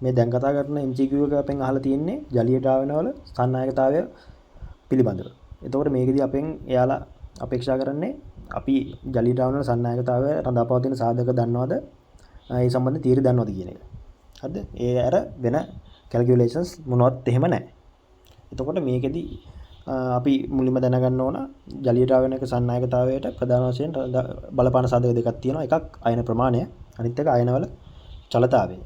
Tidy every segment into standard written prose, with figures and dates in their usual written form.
මේ දැන් කතා කරන MCQ එක අපෙන් අහලා තියෙන්නේ ජලීය ද්‍රාවණවල සන්නායකතාවය පිළිබඳව. එතකොට මේකෙදි අපෙන් එයාලා අපේක්ෂා කරන්නේ අපි ජලීය ද්‍රාවණවල සන්නායකතාවය රඳාපවතින සාධක දන්නවද? ඒ සම්බන්ධ තියරි දන්නවද කියන එක. හරිද? ඒ අර වෙන කැල්කියුලේෂන්ස් මොනවත් එහෙම නැහැ. එතකොට මේකෙදි අපි මුලින්ම දැනගන්න ඕන ජලීය ද්‍රාවණයක සන්නායකතාවයට ප්‍රධාන වශයෙන් බලපාන සාධක දෙකක් තියෙනවා. එකක් අයන ප්‍රමාණය, අනිත් එක අයනවල චලතාවය.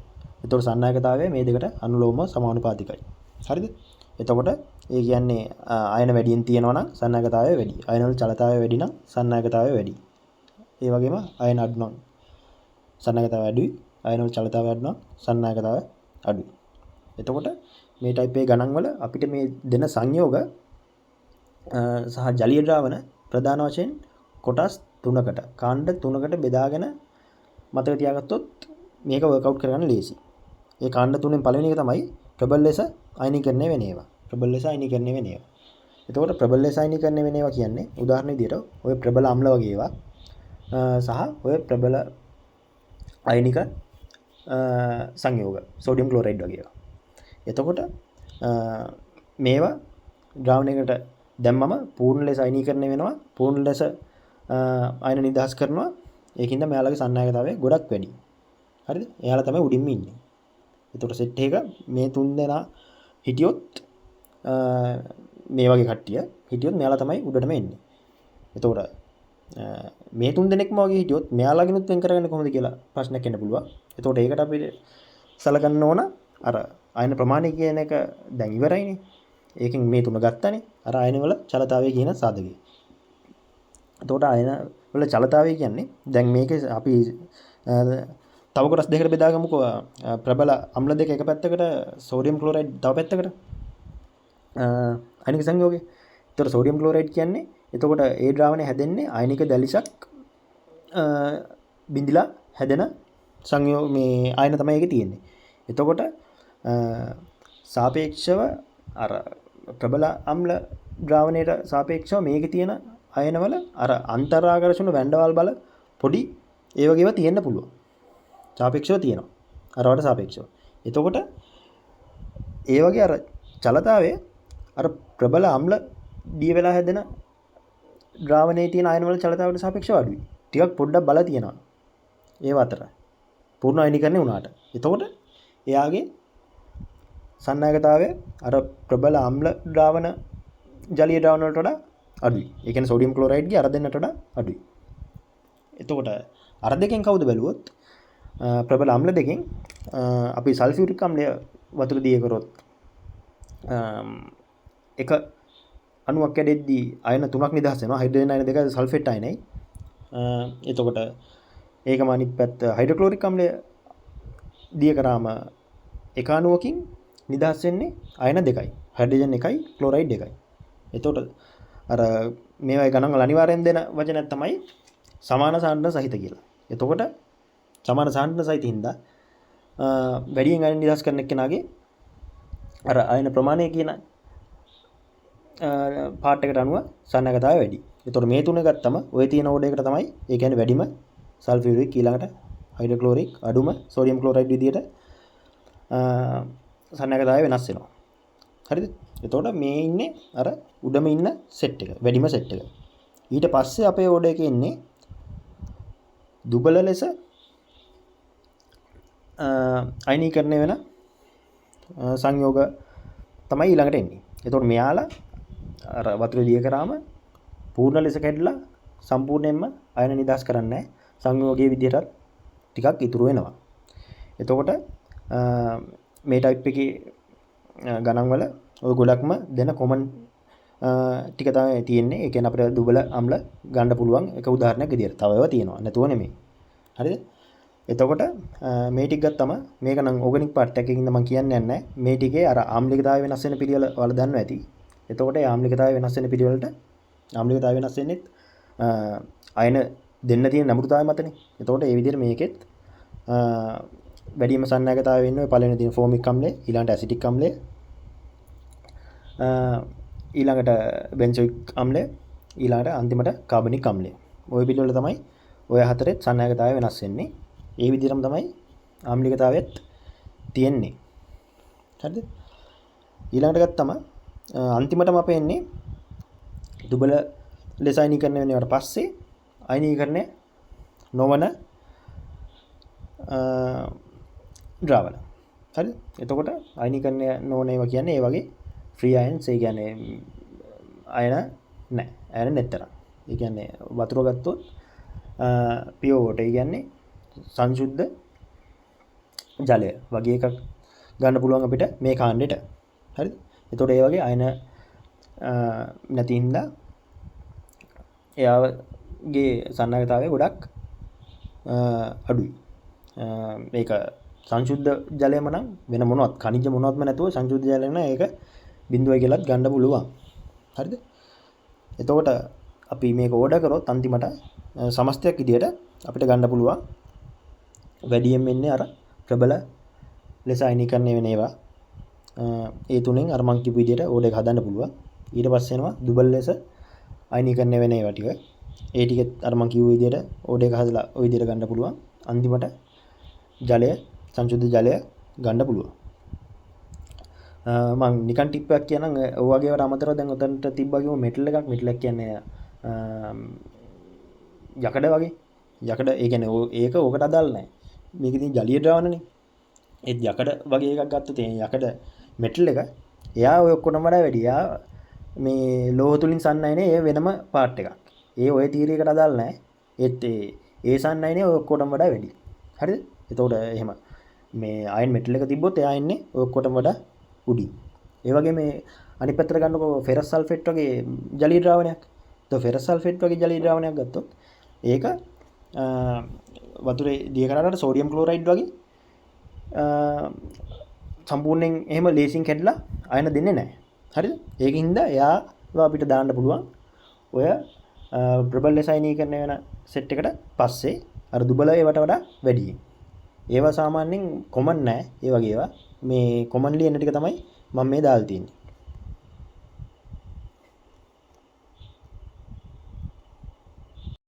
එතකොට සන්නායකතාවය මේ දෙකට අනුලෝමව සමානුපාතිකයි. හරිද? එතකොට ඒ කියන්නේ අයන වැඩියෙන් තියෙනවා නම් සන්නායකතාවය වැඩි. අයනවල චලතාවය වැඩි නම් සන්නායකතාවය වැඩි. ඒ වගේම අයන අඩු නම් සන්නායකතාවය අඩුයි. අයනවල චලතාවය අඩු නම් සන්නායකතාවය අඩුයි. එතකොට මේ ටයිප් A ගණන් වල අපිට මේ දෙන සංයෝග සහ ජලීය ද්‍රාවණ ප්‍රධාන වශයෙන් කොටස් තුනකට කාණ්ඩ තුනකට බෙදාගෙන මතක තියාගත්තොත් මේක වර්ක්අවුට් කරගන්න ලේසි. ඒ කාණ්ඩ තුනෙන් පළවෙනි එක තමයි ප්‍රබල ලෙස අයනීකරණය වෙන ඒවා. ප්‍රබල ලෙස අයනීකරණය වෙන ඒවා. එතකොට ප්‍රබල ලෙස අයනීකරණය වෙන ඒවා කියන්නේ උදාහරණ විදියට ඔය ප්‍රබල අම්ල වගේ ඒවා සහ ඔය ප්‍රබල අයනික සංයෝග සෝඩියම් ක්ලෝරයිඩ් වගේ ඒවා. එතකොට මේවා ද්‍රාවණයකට දැම්මම පූර්ණ ලෙස අයනීකරණය වෙනවා. පූර්ණ ලෙස අයන නිදහස් කරනවා. ඒකින්ද මෙයාලගේ සන්නායකතාවය ගොඩක් වැඩි. හරිද? එයාලා තමයි උඩින්ම ඉන්නේ. එතකොට සෙට් එක මේ තුන් දෙනා හිටියොත් මේ වගේ කට්ටිය හිටියොත් මෙයාලා තමයි උඩටම එන්නේ. එතකොට මේ තුන් දෙනෙක්ම වගේ හිටියොත් මෙයාලාගෙනුත් වෙන් කරගන්නේ කොහොමද කියලා ප්‍රශ්නයක් එන්න පුළුවන්. එතකොට ඒකට අපි සලකන්න ඕන අර අයන ප්‍රමාණය කියන එක දැන් ඉවරයිනේ. ඒකෙන් මේ තුන ගත්තනේ. අර අයන වල චලතාවය කියන සාධකය. එතකොට අයන වල චලතාවය කියන්නේ දැන් මේකේ අපි තව කොටස් දෙකකට බෙදාගමුකෝ. ප්‍රබල අම්ල දෙක එක පැත්තකට, සෝඩියම් ක්ලෝරයිඩ් තව පැත්තකට. අයනික සංයෝගය. ඒතර සෝඩියම් ක්ලෝරයිඩ් කියන්නේ එතකොට ඒ ද්‍රාවණය හැදෙන්නේ අයනික දැලිසක් බිඳිලා හැදෙන සංයෝග මේ අයන තමයි ඒකේ තියෙන්නේ. එතකොට සාපේක්ෂව අර ප්‍රබල අම්ල ද්‍රාවණයට සාපේක්ෂව මේකේ තියෙන අයනවල අර අන්තරාකර්ෂණ වැන්ඩවාල් බල පොඩි ඒ වගේව තියෙන්න පුළුවන්. සාපේක්ෂව තියෙනවා. අරවට සාපේක්ෂව. එතකොට ඒ වගේ අර චලතාවය අර ප්‍රබල අම්ල දිය වෙලා හැදෙන ද්‍රාවණයේ තියෙන අයන වල චලතාවයට සාපේක්ෂව අඩුයි. ටිකක් පොඩ්ඩක් බල තියෙනවා. ඒව අතර. පූර්ණ අයනීකරණය වුණාට. එතකොට එයාගේ සන්නායකතාවය අර ප්‍රබල අම්ල ද්‍රාවණ ජලීය ද්‍රාවණ වලට වඩා අඩුයි. ඒ කියන්නේ සෝඩියම් ක්ලෝරයිඩ්ගේ අර දෙන්නට වඩා අඩුයි. එතකොට අර දෙකෙන් කවුද බැලුවොත් ප්‍රබල අම්ල දෙකෙන් අපි සල්ෆියුරික් අම්ලය වතුර දිය කරොත් එක අණුවක් කැඩෙද්දී අයන තුනක් නිදහස් වෙනවා. හයිඩ්‍රජන් අයන දෙක සල්ෆේට් අයනයි. එතකොට ඒකම අනිත් පැත්ත හයිඩ්‍රොක්ලෝරික් අම්ලය දිය කරාම එක අණුවකින් නිදහස් වෙන්නේ අයන දෙකයි. හයිඩ්‍රජන් එකයි ක්ලෝරයිඩ් එකයි. එතකොට අර මේවා ගණන් වල අනිවාර්යෙන් දෙන වචනයක් තමයි සමාන සාන්ද්‍රණ සහිත කියලා. එතකොට සමාන සාන්ද්‍රණ සහිත හින්දා වැඩියෙන් අයන නිදහස් කරන එක්කෙනාගේ අර අයන ප්‍රමාණය කියන පාර්ට් එකට අනුව සන්නායකතාවය වැඩි. එතකොට මේ තුන ගත්තම ඔය තියෙන ඕඩර් එකට තමයි ඒ කියන්නේ වැඩිම සල්ෆියුරික් ඊළඟට හයිඩ්‍රොක්ලෝරික් අඩුම සෝඩියම් ක්ලෝරයිඩ් විදියට සන්නායකතාවය වෙනස් වෙනවා. හරිද? එතකොට මේ ඉන්නේ අර උඩම ඉන්න සෙට් එක, වැඩිම සෙට් එක. ඊට පස්සේ අපේ ඕඩර් එකේ ඉන්නේ දුබල ලෙස අයනීකරණය වෙන සංයෝග තමයි ඊළඟට එන්නේ. එතකොට මෙයාලා අර වතුර දිය කරාම පූර්ණ ලෙස කැඩලා සම්පූර්ණයෙන්ම අයන නිදහස් කරන්නේ නැහැ. සංයෝගයේ විදිහටත් ටිකක් ඉතුරු වෙනවා. එතකොට මේ ටයිප් එකේ ගණන් වල ඔය ගොඩක්ම දෙන කොමන් ටික තමයි තියෙන්නේ. ඒ කියන්නේ අපිට දුබල අම්ල ගන්න පුළුවන් එක උදාහරණයක් විදියට. තව ඒවා තියෙනවා. නැතුව නෙමෙයි. හරිද? එතකොට මේ ටික ගත්තම මේක නම් ඕගනික් පාර්ට් එකකින්ද මම කියන්නේ නැහැ. මේ ටිකේ අර ආම්ලිකතාවය වෙනස් වෙන පිළිවෙල වල දන්නවා ඇති. එතකොට ඒ ආම්ලිකතාවය වෙනස් වෙන පිළිවෙලට ආම්ලිකතාවය වෙනස් වෙන්නේ අයන දෙන්න තියෙන නමුරුතාවය මතනේ. එතකොට ඒ විදිහට මේකෙත් වැඩිම සන්නායකතාවය වෙන්නේ පළවෙනි තියෙන ෆෝමික් අම්ලය, ඊළඟට ඇසිටික් අම්ලය, ඊළඟට බෙන්සොයික් අම්ලය, ඊළඟට අන්තිමට කාබනික් අම්ලය. ওই පිළිවෙල තමයි ඔය හතරෙත් සන්නායකතාවය වෙනස් වෙන්නේ. ඒ විදිහටම තමයි ආම්ලිකතාවයත් තියෙන්නේ. හරිද? ඊළඟට ගත්තම අන්තිමටම අපේ එන්නේ දුබල ලෙස අයනීකරණය වෙනවට පස්සේ අයනීකරණය නොවන ද්‍රාවණ. හරිද? එතකොට අයනීකරණය නොවන ඒවා කියන්නේ ඒ වගේ ෆ්‍රී අයන්ස්, ඒ කියන්නේ අයන නැහැ. අයන නැතරම්. ඒ කියන්නේ වතුර ගත්තොත් පියෝ වෝටර්, ඒ කියන්නේ සංශුද්ධ ජලය වගේ එකක් ගන්න පුළුවන් අපිට මේ කාණ්ඩෙට. හරිද? එතකොට ඒ වගේ අයන නැති හින්දා එයාගේ සන්නායකතාවය ගොඩක් අඩුයි. මේක සංශුද්ධ ජලයම නම් වෙන මොනවත් ಖನಿජ මොනවත්ම නැතුව සංශුද්ධ ජලය නම් ඒක බිඳුවයි කියලාත් ගන්න පුළුවන්. හරිද? එතකොට අපි මේක ඕඩර් කරොත් අන්තිමට සමස්තයක් විදියට අපිට ගන්න පුළුවන් වැඩියෙන් වෙන්නේ අර ප්‍රබල ලෙස අයනීකරණය වෙන ඒවා. ඒ තුනෙන් අර මං කියපු විදියට ඕඩර් එක හදන්න පුළුවන්. ඊට පස්සේ එනවා දුබල ලෙස අයනීකරණය වෙන ඒවා ටික. ඒ ටිකෙත් අර මං කිව්ව විදියට ඕඩර් එක හදලා ওই විදියට ගන්න පුළුවන්. අන්තිමට ජලය, සංශුද්ධ ජලය ගන්න පුළුවන්. මං නිකන් ටිප් එකක් කියනනම් ඔය වගේ ඒවාට අමතරව දැන් උතන්ට තිබ්බා කිව්ව මෙටල් එකක්. මෙටල් එක කියන්නේ යකඩ වගේ. යකඩ ඒ කියන්නේ ඒක ඕකට අදාළ නැහැ. මේක ඉතින් ජලීය ද්‍රාවණනේ. ඒත් යකඩ වගේ එකක් ගත්තොත් ඒ යකඩ මෙටල් එක එයා ඔය ඔක්කොටම වඩා වැඩි. එයා මේ ලෝහ තුලින් සන්නයිනේ ඒ වෙනම පාර්ට් එකක්. ඒ ඔය තීරයකට අදාළ නැහැ. ඒත් ඒ සන්නයිනේ ඔය ඔක්කොටම වඩා වැඩි. හරිද? එතකොට එහෙම මේ අයන් මෙටල් එක තිබ්බොත් එයා ඉන්නේ ඔය ඔක්කොටම වඩා උඩින්. ඒ වගේ මේ අනිත් පැත්තට ගන්නකො ෆෙරස් සල්ෆේට් වගේ ජලීය ද්‍රාවණයක්. તો ෆෙරස් සල්ෆේට් වගේ ජලීය ද්‍රාවණයක් ගත්තොත් ඒක වතුරේ දිය කරාට සෝඩියම් ක්ලෝරයිඩ් වගේ සම්පූර්ණයෙන් එහෙම ලේසින් කැඩලා අයන දෙන්නේ නැහැ. හරිද? ඒකින්ද එයාව අපිට දාන්න පුළුවන් ඔය ප්‍රබල ලෙස අයනීකරණය වෙන සෙට් එකට පස්සේ අර දුබල ඒවට වඩා වැඩියෙන්. ඒවා සාමාන්‍යයෙන් කොමන් නැහැ. ඒ වගේ ඒවා මේ කොමන්ලි එන ටික තමයි මම මේ දාලා තියෙන්නේ.